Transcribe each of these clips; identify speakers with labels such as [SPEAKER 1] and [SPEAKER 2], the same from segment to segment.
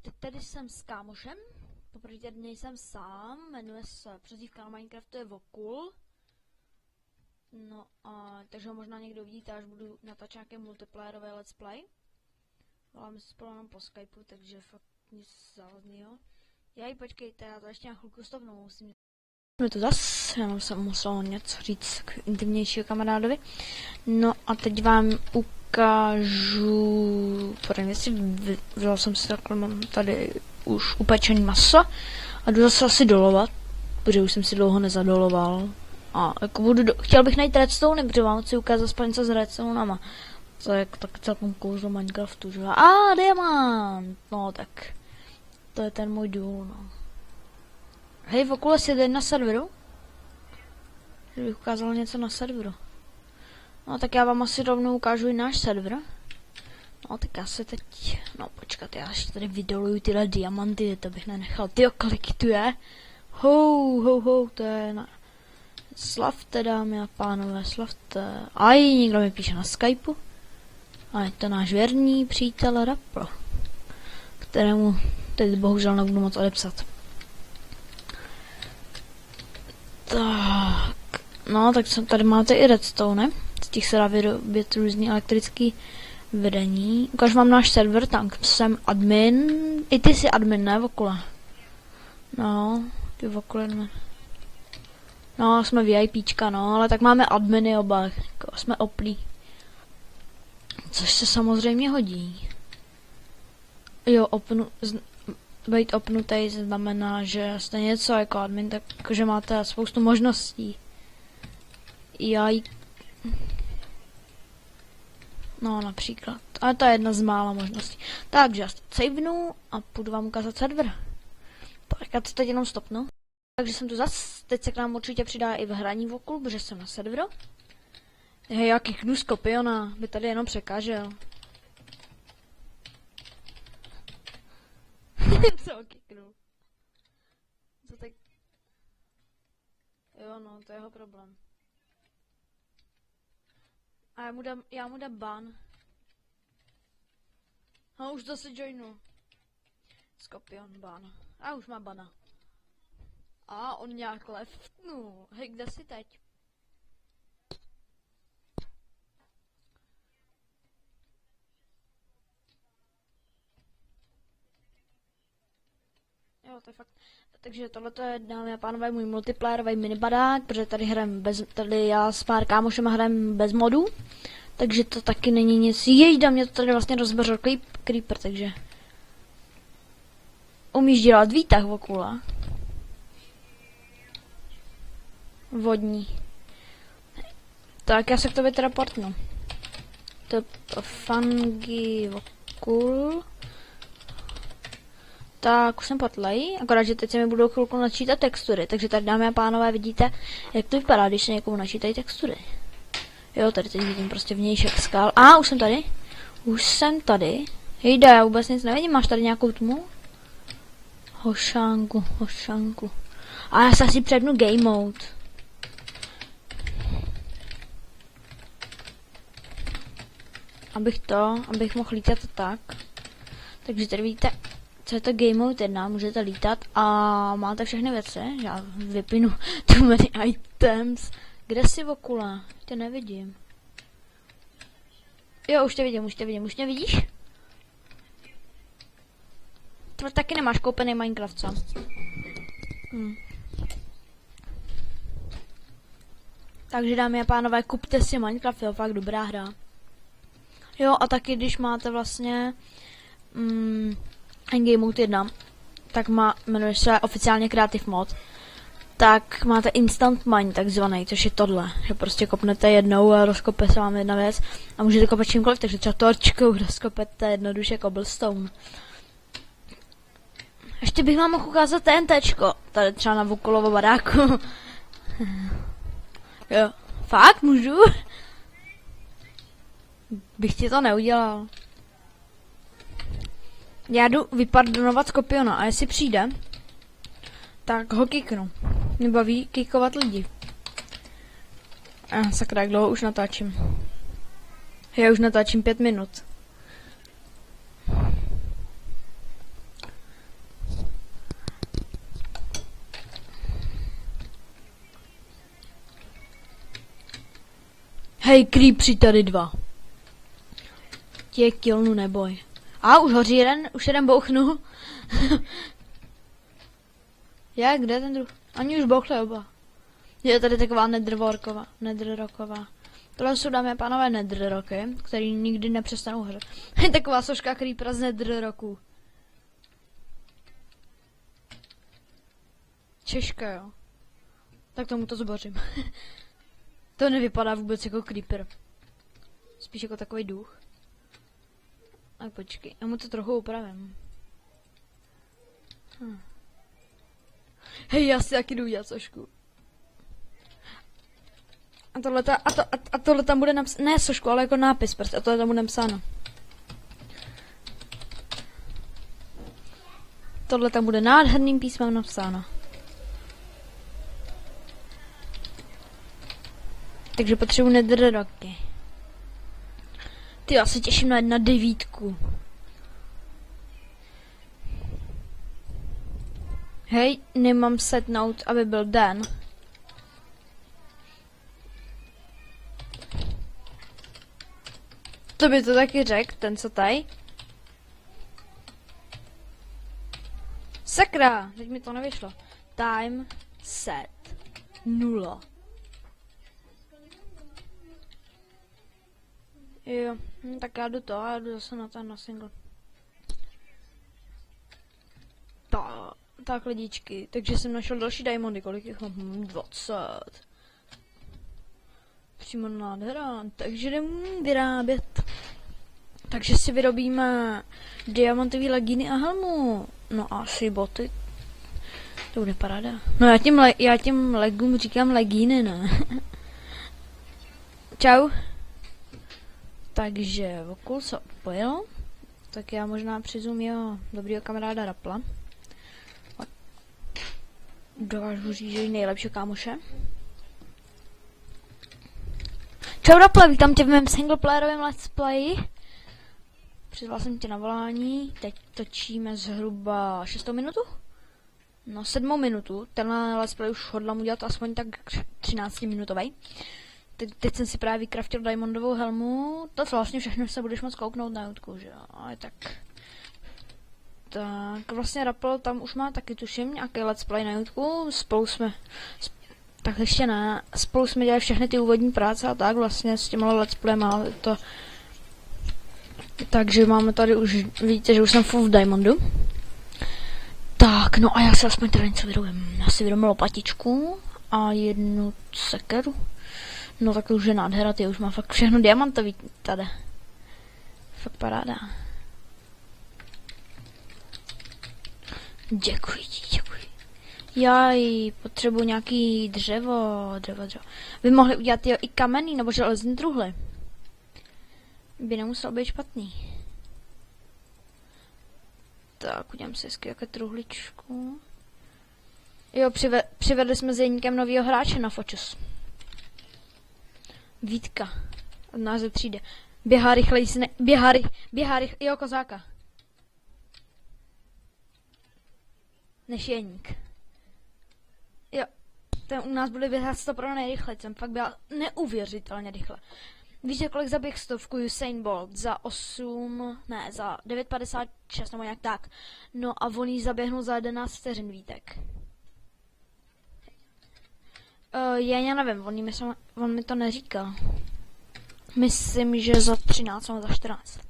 [SPEAKER 1] Teď tady jsem s kámošem, poprvé tady nejsem sám, jmenuje se přezdívka na Minecraftu je Vokul. No a takže ho možná někdo vidíte, až budu natáčet nějaké multiplayerové let's play. Voláme se spolu jenom po Skypeu, takže fakt nic záhodného. Počkejte, já to ještě na chvilku stopnu, musím... Jsme tu zas, jenom jsem musel něco říct k intimnějšího kamarádovi. No a teď vám ukážu, vzal jsem si takhle, mám tady už upečený maso a jdu zase asi dolovat, protože už jsem si dlouho nezadoloval. A jako chtěl bych najít redstone, protože vám chci ukázat aspoň něco s redstonama. To je tak celkom kouzlo Minecraftu, že? Diamant! No tak, to je ten můj důl, no. Hej, v okolo si na serveru? Že bych ukázal něco na serveru. No tak já vám asi rovnou ukážu i náš server. No tak já se teď... No počkat, já ještě tady vydoluju tyhle diamanty, to bych nenechal. Tyjo, kolik tu je? To je na... Slavte, dámy a pánové, slavte. Někdo mi píše na Skypeu. A je to náš věrný přítel Rapro, kterému teď bohužel nebudu moc odepsat. Tak, no tak tady máte i redstone, z těch se dá vyrobit různý elektrický vedení. Ukážu vám náš server, tam jsem admin, i ty jsi admin, ne, Vokule? No, ty Vokule, admin. No, jsme VIPčka, no, ale tak máme adminy oba, jako jsme oplí. Což se samozřejmě hodí. Jo, být opnutý znamená, že jste něco jako admin, takže máte spoustu možností. No například. Ale to je jedna z mála možností. Takže já savenu a půjdu vám ukázat server. Tak já to teď jenom stopnu. Takže jsem tu zas, teď se k nám určitě přidá i v hraní Vokul, protože jsem na serveru. Hej, já kiknu Skopiona, by tady jenom překážel. Co kiknu? Co tak? Jo, no, to je jeho problém. A já mu dám ban. No, už zase joinu. Skopion ban. A už má bana. A on nějak leftnul. Hej, kde jsi teď? Jo, to je fakt. Takže tohle je, dámy a pánové, můj multiplayerový minibadák, protože tady já s pár kámošema hrajem bez modů. Takže to taky není nic. Jejda, mě to tady vlastně rozbořil creeper, takže... Umíš dělat výtah okolo? Vodní. Tak já se k tobě teleportnu. To fungy okul. Tak už jsem potlej, akorát, že teď se mi budou chvilku načítat textury, takže tady, dámy a pánové, vidíte, jak to vypadá, když se někomu načítají textury. Jo, tady teď vidím prostě vnějšek skal. Už jsem tady. Hejda, já vůbec nic nevidím, máš tady nějakou tmu? Hošánku. A já se asi přednu game mode. Abych mohl lítat tak. Takže tady vidíte, co je to game mode 1, můžete lítat a máte všechny věci. Já vypinu too many items. Kde jsi, Vokula? Tě nevidím. Jo, už tě vidím. Už mě vidíš? To taky nemáš koupený Minecraft, co? Takže, dámy a pánové, kupte si Minecraft, je fakt dobrá hra. Jo, a taky když máte vlastně Game Mode 1, tak jmenuje se oficiálně Creative Mod, tak máte Instant Mine takzvaný, což je tohle, že prostě kopnete jednou a rozkope se vám jedna věc a můžete kopat čímkoliv, takže třeba torčkou rozkopete jednoduše cobblestone. Ještě bych vám mohl ukázat TNTčko, tady třeba na Vokulovo baráku. Jo, fakt můžu? Bych ti to neudělal. Já jdu vypardonovat Skopiona a jestli přijde, tak ho kiknu. Mě baví kikovat lidi. Sakra, jak dlouho už natáčím. Já už natáčím 5 minut. Hej, creepři tady 2. Tě kilnu neboj. A už hoří jeden, už jeden bouchnul. Jak, kde je ten druh? Oni už bouchli oba. Je tady taková nedrroková. Tohle jsou, dámy a pánové, nedrroky, který nikdy nepřestanou hořet. Je taková soška creepera z nedrroků. Češka, jo. Tak tomu to zbořím. To nevypadá vůbec jako creeper. Spíš jako takový duch. A počkej, já mu to trochu upravím. Hej, já si taky jdu udělat sošku. A tohle tam bude napsáno, ne sošku, ale jako nápis prostě, a tohle tam bude napsáno. Tohle tam bude nádherným písmem napsáno. Takže potřebuji nedrroky. Ty, já se těším na 9. Hej, nemám setnout, aby byl den. To by to taky řekl, ten co tady. Sakra, teď mi to nevyšlo. Time set 0. Jo, tak já jdu to a jdu zase na ten na single. Tak lidičky, takže jsem našel další diamondy, kolik jich mám? 20. Přímo nádhera, takže jdem vyrábět. Takže si vyrobíme diamantové legíny a helmu. No a asi boty. To bude paráda. No já těm legům říkám legíny, ne? Čau. Takže okul se odpojil. Tak já možná přizum jeho dobrýho kamaráda Rapla. Dokážu říct, že nejlepšího kámoše. Čau Raple, vítám tě v mém singleplayerovém let's play. Přizval jsem tě na volání, teď točíme zhruba 6. minutu? No 7. minutu, tenhle let's play už hodlám udělat aspoň tak 13 minutový. Teď jsem si právě vykraftil diamondovou helmu, to vlastně všechno se budeš moc kouknout na YouTube, že jo, ale tak vlastně Rapple tam už má taky tuším nějaký let's play na YouTube, tak ještě ne, spolu jsme dělali všechny ty úvodní práce a tak vlastně s těmhle let's playem, ale to takže máme tady už, vidíte, že už jsem full v diamondu. Tak, no a já si aspoň tady něco vyrobím. Já si vyrobím lopatičku a 1 sekeru. No tak to už je nádhera, ty už má fakt všechno diamantový tady. Fakt paráda. Děkuji ti, děkuji. Já potřebuji nějaký dřevo. By mohli udělat i kamenný nebo železný truhly. By nemuselo být špatný. Tak, udělám si hezky jaké truhličku. Jo, přivedli jsme s Jeníkem novýho hráče na Fočus. Vítka. Od nás ze třídy. Běhá rychleji, běhá rychle, jo, kozáka. Než Jeník. Jo, ten u nás bude běhat 100% nejrychleji, jsem fakt byla neuvěřitelně rychle. Víte, kolik zaběh 100 Usain Bolt? Za 9,56 nebo nějak tak. No a on jí zaběhnul za 11 vteřin, Vítek. Já nevím, on mi to neříkal. Myslím, že za 13 nebo za 14.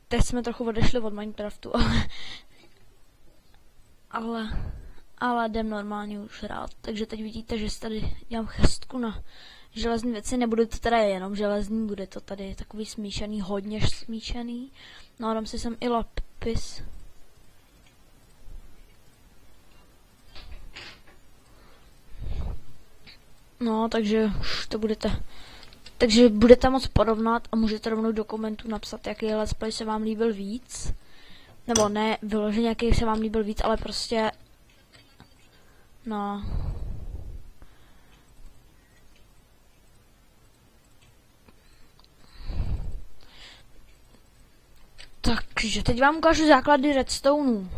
[SPEAKER 1] Teď jsme trochu odešli od Minecraftu, ale jdem normálně už rád. Takže teď vidíte, že tady dělám chestku na železní věci. Nebude to teda jenom železný, bude to tady takový smíšený, hodně smíšený. No a dám si sem i lapis. No, takže už to budete... Takže budete moc porovnat a můžete rovnou do komentů napsat, jaký let's play se vám líbil víc. Nebo ne vyloženě, jaký se vám líbil víc, ale prostě... No... Takže teď vám ukážu základy redstoneů.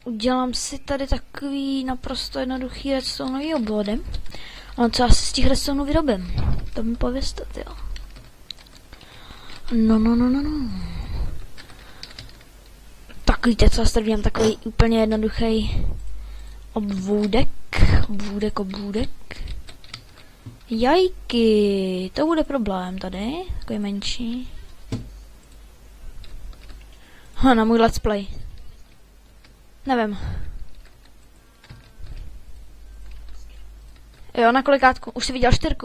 [SPEAKER 1] udělám si tady takový naprosto jednoduchý redstoneový obvody. Ale co asi z těch redstoneů vyrobím? To mi povězte, jo. No. Tak víte co, já tady dělám takový úplně jednoduchý obvůdek. Jajky, to bude problém tady, takový menší. Na můj let's play. Nevím. Jo, na kolikátku? Už jsi viděl 4?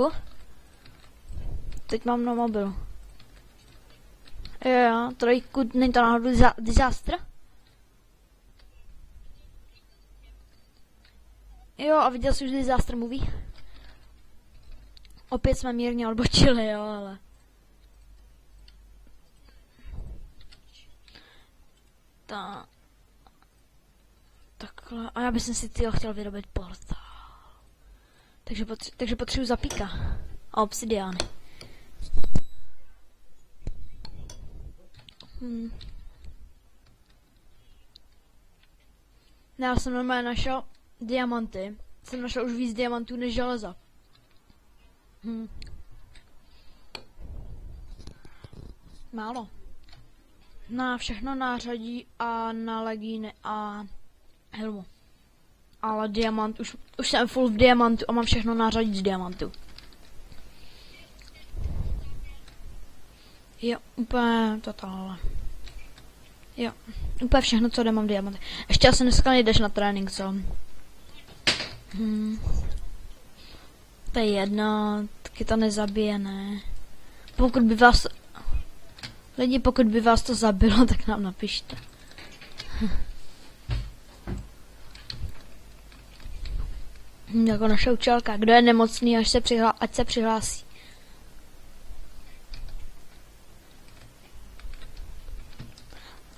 [SPEAKER 1] Teď mám na mobilu. Jo, 3, není to náhodou disaster? Jo, a viděl jsi už disaster movie? Opět jsme mírně odbočili, jo, ale... Takhle, a já bych si chtěl vyrobit portál. Takže potřebuji zapíka a obsidiány. Já jsem normálně našel diamanty. Jsem našel už víc diamantů než železa. Málo. Na všechno nářadí a na legíny a helmu. Ale diamant, už jsem full v diamantu a mám všechno nářadit z diamantu. Jo, úplně totálně. Jo, úplně všechno, co jde, mám diamanty. Ještě asi dneska nejdeš na trénink, co? To je jedno, taky to nezabije, ne? Pokud by vás... Lidi, pokud by vás to zabilo, tak nám napište. Jako naše učitelka, kdo je nemocný, ať se přihlásí.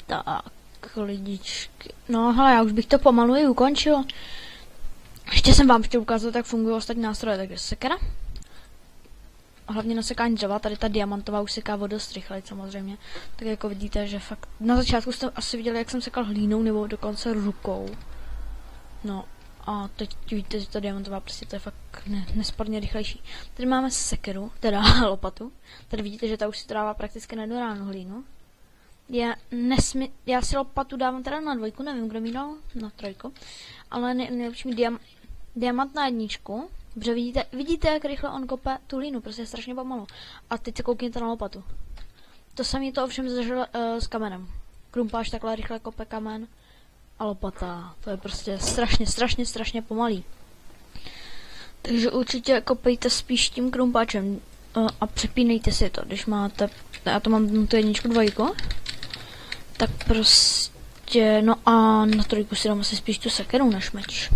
[SPEAKER 1] Tak, lidičky. No hele, já už bych to pomalu i ukončil. Ještě jsem vám chtěl ukázat, jak fungují ostatní nástroje, takže sekera. A hlavně na sekání dřeva, tady ta diamantová už seká o dost rychleji samozřejmě. Tak jako vidíte, že fakt, na začátku jste asi viděli, jak jsem sekal hlínou nebo dokonce rukou. No a teď vidíte, že ta diamantová prostě to je fakt nesporně rychlejší. Tady máme sekeru, teda lopatu. Tady vidíte, že ta už si dává prakticky nedorálnou hlínu. Já si lopatu dávám teda na 2, nevím, kdo mi dal, na 3. Ale nejlepší mi diamant na 1. Protože vidíte, jak rychle on kope tu hlínu, prostě je strašně pomalu. A teď se koukněte na lopatu. To samé to ovšem zažil s kamenem. Krumpáč takhle rychle kope kamen a lopata. To je prostě strašně pomalý. Takže určitě kopejte spíš tím krumpáčem a přepínejte si to, když máte, já to mám tu 1, 2, tak prostě, no a na 3 si dám asi spíš tu sekeru než meč.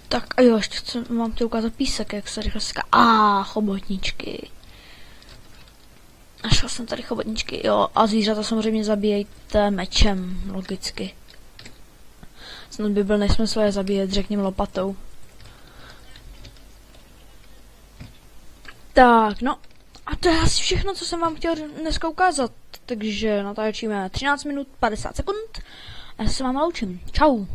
[SPEAKER 1] Tak a jo, ještě vám chtěl ukázat písek, jak se rychle seká. Chobotničky. Našel jsem tady chobotničky, jo, a zvířata samozřejmě zabíjejte mečem, logicky. Snad by byl nesmysl je zabíjet, řekněme, lopatou. Tak, no, a to je asi všechno, co jsem vám chtěl dneska ukázat. Takže natáčíme 13 minut 50 sekund a já se vám loučím. Čau.